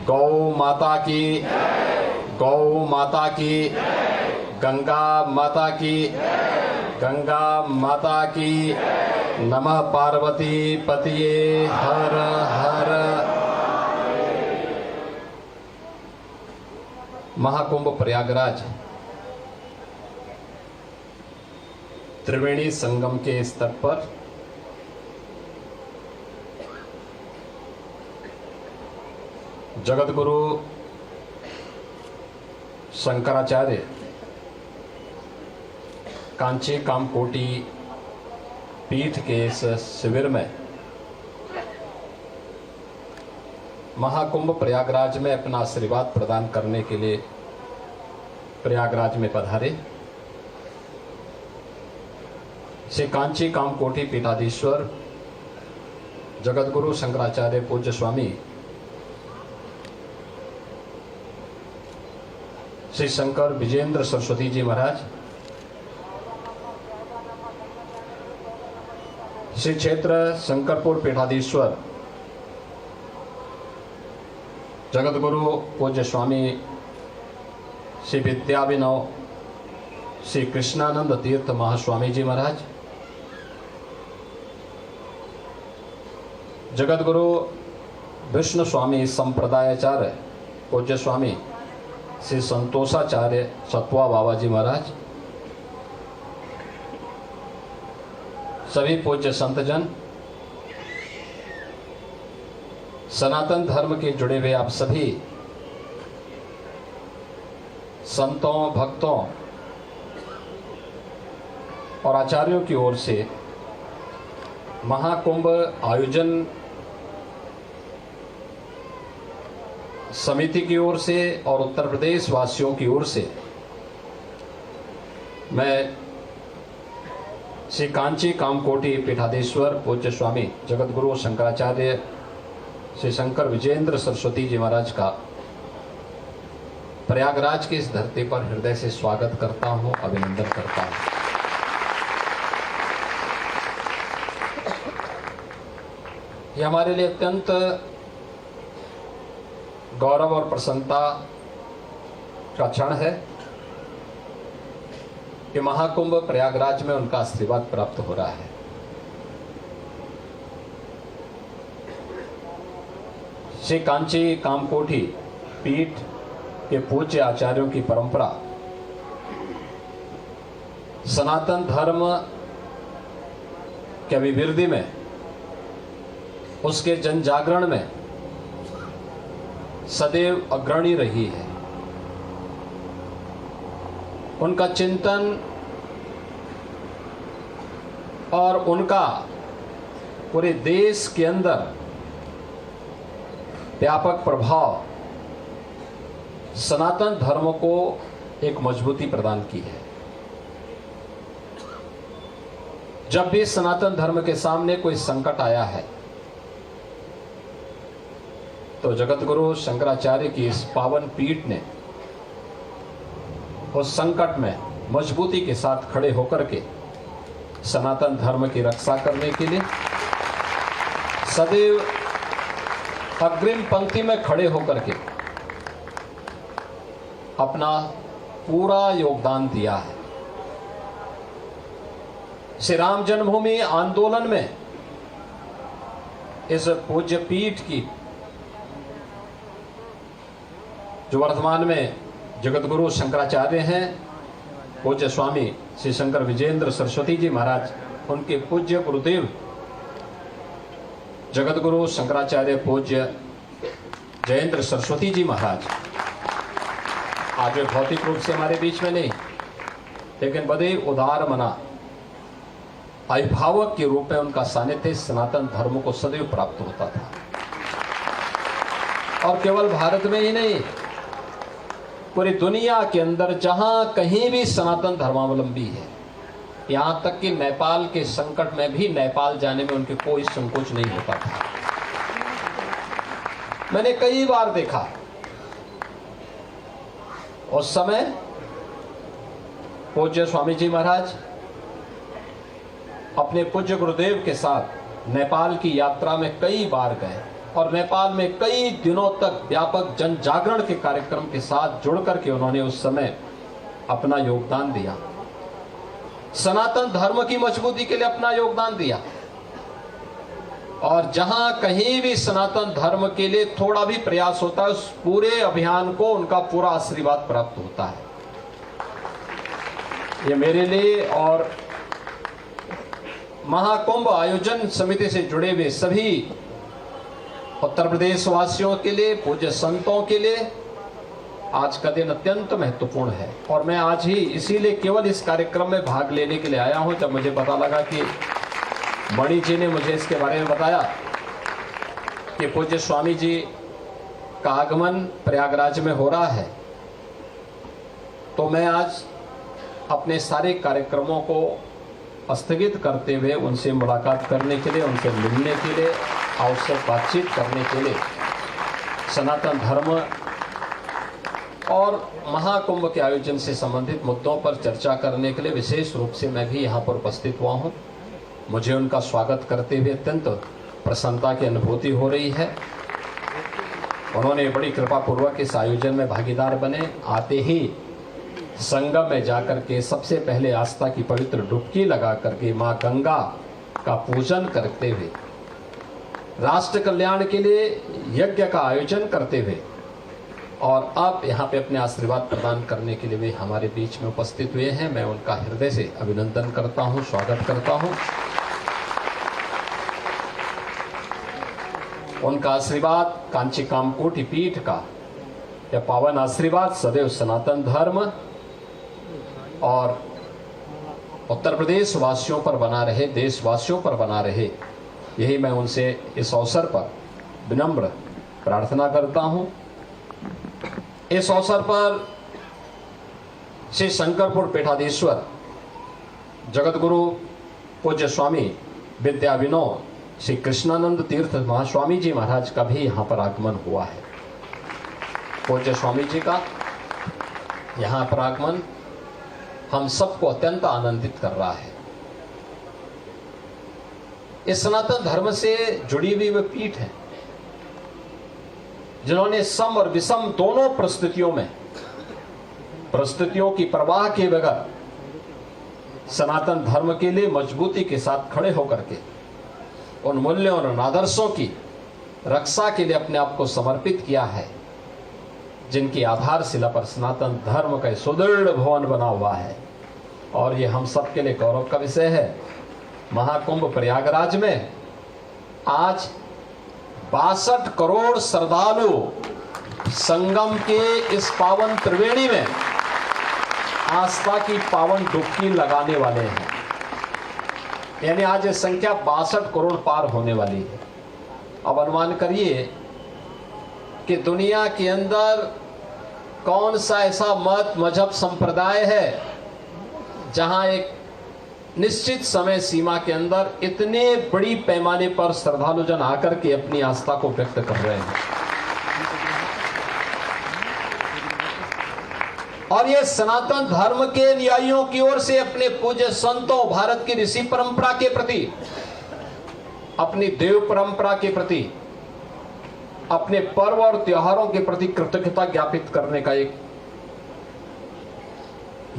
गौ माता की, गौ माता की, गंगा माता की, गंगा माता की। नमः पार्वती पतिये हर हर। महाकुंभ प्रयागराज त्रिवेणी संगम के स्तर पर जगतगुरु शंकराचार्य कांची कामकोटि पीठ के इस शिविर में महाकुंभ प्रयागराज में अपना आशीर्वाद प्रदान करने के लिए प्रयागराज में पधारे श्री कांची कामकोटि पीठाधीश्वर जगतगुरु शंकराचार्य पूज्य स्वामी श्री शंकर विजेंद्र सरस्वती जी महाराज, श्री क्षेत्र शंकरपुर पीठाधीश्वर जगतगुरु पूज्य स्वामी श्री विद्याभिनव श्री कृष्णानंद तीर्थ महास्वामी जी महाराज, जगतगुरु विष्णु स्वामी संप्रदायाचार्य पूज्य स्वामी श्री संतोषाचार्य सतवा बाबा जी महाराज, सभी पूज्य संतजन, सनातन धर्म के जुड़े हुए आप सभी संतों, भक्तों और आचार्यों की ओर से महाकुंभ आयोजन समिति की ओर से और उत्तर प्रदेश वासियों की ओर से मैं श्री कांची कामकोटि पीठाधीश्वर पूज्य स्वामी जगतगुरु शंकराचार्य श्री शंकर विजेंद्र सरस्वती जी महाराज का प्रयागराज की इस धरती पर हृदय से स्वागत करता हूं, अभिनंदन करता हूं। यह हमारे लिए अत्यंत गौरव और प्रसन्नता का क्षण है कि महाकुंभ प्रयागराज में उनका आशीर्वाद प्राप्त हो रहा है। श्री कांची कामकोटि पीठ के पूज्य आचार्यों की परंपरा सनातन धर्म के अभिवृद्धि में, उसके जन जागरण में सदैव अग्रणी रही है। उनका चिंतन और उनका पूरे देश के अंदर व्यापक प्रभाव सनातन धर्म को एक मजबूती प्रदान की है। जब भी सनातन धर्म के सामने कोई संकट आया है तो जगतगुरु शंकराचार्य की इस पावन पीठ ने उस संकट में मजबूती के साथ खड़े होकर के सनातन धर्म की रक्षा करने के लिए सदैव अग्रिम पंक्ति में खड़े होकर के अपना पूरा योगदान दिया है। श्री राम जन्मभूमि आंदोलन में इस पूज्य पीठ की जो वर्तमान में जगतगुरु शंकराचार्य हैं पूज्य स्वामी श्री शंकर विजेंद्र सरस्वती जी महाराज, उनके पूज्य गुरुदेव जगतगुरु शंकराचार्य पूज्य जयेंद्र सरस्वती जी महाराज आज वे भौतिक रूप से हमारे बीच में नहीं, लेकिन बड़े उदार मना अभिभावक के रूप में उनका सानिध्य सनातन धर्म को सदैव प्राप्त होता था। और केवल भारत में ही नहीं, पूरी दुनिया के अंदर जहां कहीं भी सनातन धर्मावलंबी है, यहां तक कि नेपाल के संकट में भी नेपाल जाने में उनके कोई संकोच नहीं होता था। मैंने कई बार देखा उस समय पूज्य स्वामी जी महाराज अपने पूज्य गुरुदेव के साथ नेपाल की यात्रा में कई बार गए और नेपाल में कई दिनों तक व्यापक जन जागरण के कार्यक्रम के साथ जुड़ करके उन्होंने उस समय अपना योगदान दिया, सनातन धर्म की मजबूती के लिए अपना योगदान दिया। और जहां कहीं भी सनातन धर्म के लिए थोड़ा भी प्रयास होता है, उस पूरे अभियान को उनका पूरा आशीर्वाद प्राप्त होता है। ये मेरे लिए और महाकुंभ आयोजन समिति से जुड़े हुए सभी उत्तर प्रदेश वासियों के लिए, पूज्य संतों के लिए आज का दिन अत्यंत महत्वपूर्ण है। और मैं आज ही इसीलिए केवल इस कार्यक्रम में भाग लेने के लिए आया हूं। जब मुझे पता लगा कि मणि जी ने मुझे इसके बारे में बताया कि पूज्य स्वामी जी का आगमन प्रयागराज में हो रहा है, तो मैं आज अपने सारे कार्यक्रमों को स्थगित करते हुए उनसे मुलाकात करने के लिए, उनसे मिलने के लिए, आवश्यक बातचीत करने के लिए, सनातन धर्म और महाकुंभ के आयोजन से संबंधित मुद्दों पर चर्चा करने के लिए विशेष रूप से मैं भी यहाँ पर उपस्थित हुआ हूँ। मुझे उनका स्वागत करते हुए अत्यंत प्रसन्नता की अनुभूति हो रही है। उन्होंने बड़ी कृपा पूर्वक इस आयोजन में भागीदार बने। आते ही संगम में जाकर के सबसे पहले आस्था की पवित्र डुबकी लगा करके मां गंगा का पूजन करते हुए, राष्ट्र कल्याण के लिए यज्ञ का आयोजन करते हुए और अब यहाँ पे अपने आशीर्वाद प्रदान करने के लिए वे हमारे बीच में उपस्थित हुए हैं। मैं उनका हृदय से अभिनंदन करता हूँ, स्वागत करता हूँ। उनका आशीर्वाद कांची कामकोटि पीठ का यह पावन आशीर्वाद सदैव सनातन धर्म और उत्तर प्रदेश वासियों पर बना रहे, देशवासियों पर बना रहे, यही मैं उनसे इस अवसर पर विनम्र प्रार्थना करता हूं। इस अवसर पर श्री शंकरपुर पीठाधीश्वर जगतगुरु पूज्य स्वामी विद्याविनोद श्री कृष्णानंद तीर्थ महास्वामी जी महाराज का भी यहाँ पर आगमन हुआ है। पूज्य स्वामी जी का यहाँ पर आगमन हम सबको अत्यंत आनंदित कर रहा है। इस सनातन धर्म से जुड़ी हुई वे पीठ है जिन्होंने सम और विषम दोनों परिस्थितियों की परवाह किए बगैर सनातन धर्म के लिए मजबूती के साथ खड़े होकर के उन मूल्यों और आदर्शों की रक्षा के लिए अपने आप को समर्पित किया है, जिनकी आधारशिला पर सनातन धर्म का सुदृढ़ भवन बना हुआ है। और ये हम सब के लिए गौरव का विषय है। महाकुंभ प्रयागराज में आज 62 करोड़ श्रद्धालु संगम के इस पावन त्रिवेणी में आस्था की पावन डुबकी लगाने वाले हैं। यानी आज ये संख्या 62 करोड़ पार होने वाली है। अब अनुमान करिए कि दुनिया के अंदर कौन सा ऐसा मत मजहब संप्रदाय है जहां एक निश्चित समय सीमा के अंदर इतने बड़ी पैमाने पर श्रद्धालुजन आकर के अपनी आस्था को व्यक्त कर रहे हैं। और ये सनातन धर्म के अनुयायियों की ओर से अपने पूज्य संतों, भारत की ऋषि परंपरा के प्रति, अपनी देव परंपरा के प्रति, अपने पर्व और त्योहारों के प्रति कृतज्ञता ज्ञापित करने का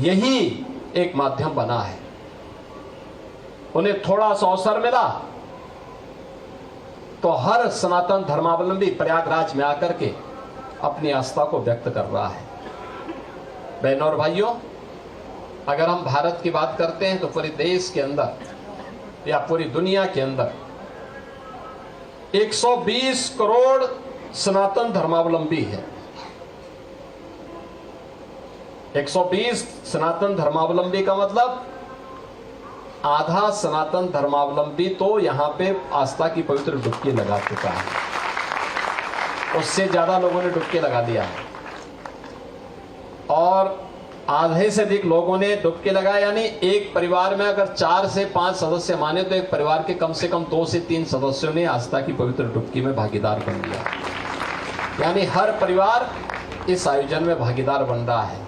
यही एक माध्यम बना है। उन्हें थोड़ा सा अवसर मिला तो हर सनातन धर्मावलंबी प्रयागराज में आकर के अपनी आस्था को व्यक्त कर रहा है। बहनों और भाइयों, अगर हम भारत की बात करते हैं तो पूरे देश के अंदर या पूरी दुनिया के अंदर 120 करोड़ सनातन धर्मावलंबी है। 120 सनातन धर्मावलंबी का मतलब आधा सनातन धर्मावलंबी तो यहां पे आस्था की पवित्र डुबकी लगा चुका है। उससे ज्यादा लोगों ने डुबकी लगा दिया है और आधे से अधिक लोगों ने डुबकी लगाया। यानी एक परिवार में अगर 4 से 5 सदस्य माने तो एक परिवार के कम से कम 2 से 3 सदस्यों ने आस्था की पवित्र डुबकी में भागीदार बन लिया। यानी हर परिवार इस आयोजन में भागीदार बन रहा है।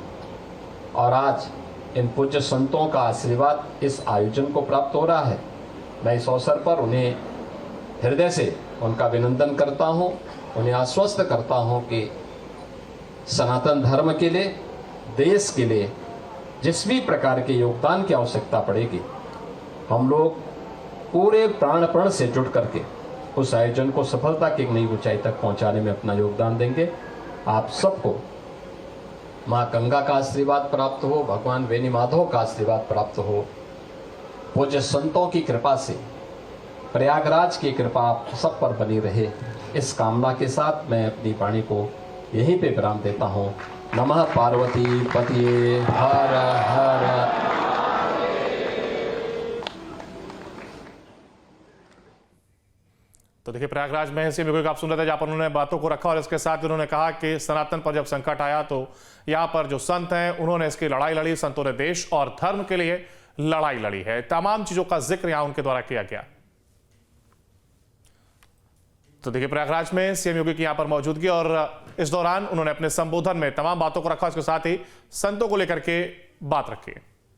और आज इन पूज्य संतों का आशीर्वाद इस आयोजन को प्राप्त हो रहा है। मैं इस अवसर पर उन्हें हृदय से उनका अभिनंदन करता हूं, उन्हें आश्वस्त करता हूं कि सनातन धर्म के लिए, देश के लिए जिस भी प्रकार के योगदान की आवश्यकता पड़ेगी, हम लोग पूरे प्राणपण से जुट करके उस आयोजन को सफलता की एक नई ऊंचाई तक पहुंचाने में अपना योगदान देंगे। आप सबको मां गंगा का आशीर्वाद प्राप्त हो, भगवान वेणी माधव का आशीर्वाद प्राप्त हो, पूज्य संतों की कृपा से प्रयागराज की कृपा आप सब पर बनी रहे, इस कामना के साथ मैं अपनी वाणी को यहीं पे विराम देता हूं। नमः पार्वती पतिये हर हर। तो देखिए, प्रयागराज में सीएम योगी आप सुन रहे थे, जहां पर उन्होंने बातों को रखा और इसके साथ उन्होंने कहा कि सनातन पर जब संकट आया तो यहाँ पर जो संत हैं उन्होंने इसकी लड़ाई लड़ी, संतों ने देश और धर्म के लिए लड़ाई लड़ी है। तमाम चीजों का जिक्र यहां उनके द्वारा किया गया। तो देखिए, प्रयागराज में सीएम योगी की यहां पर मौजूदगी और इस दौरान उन्होंने अपने संबोधन में तमाम बातों को रखा, इसके साथ ही संतों को लेकर के बात रखी।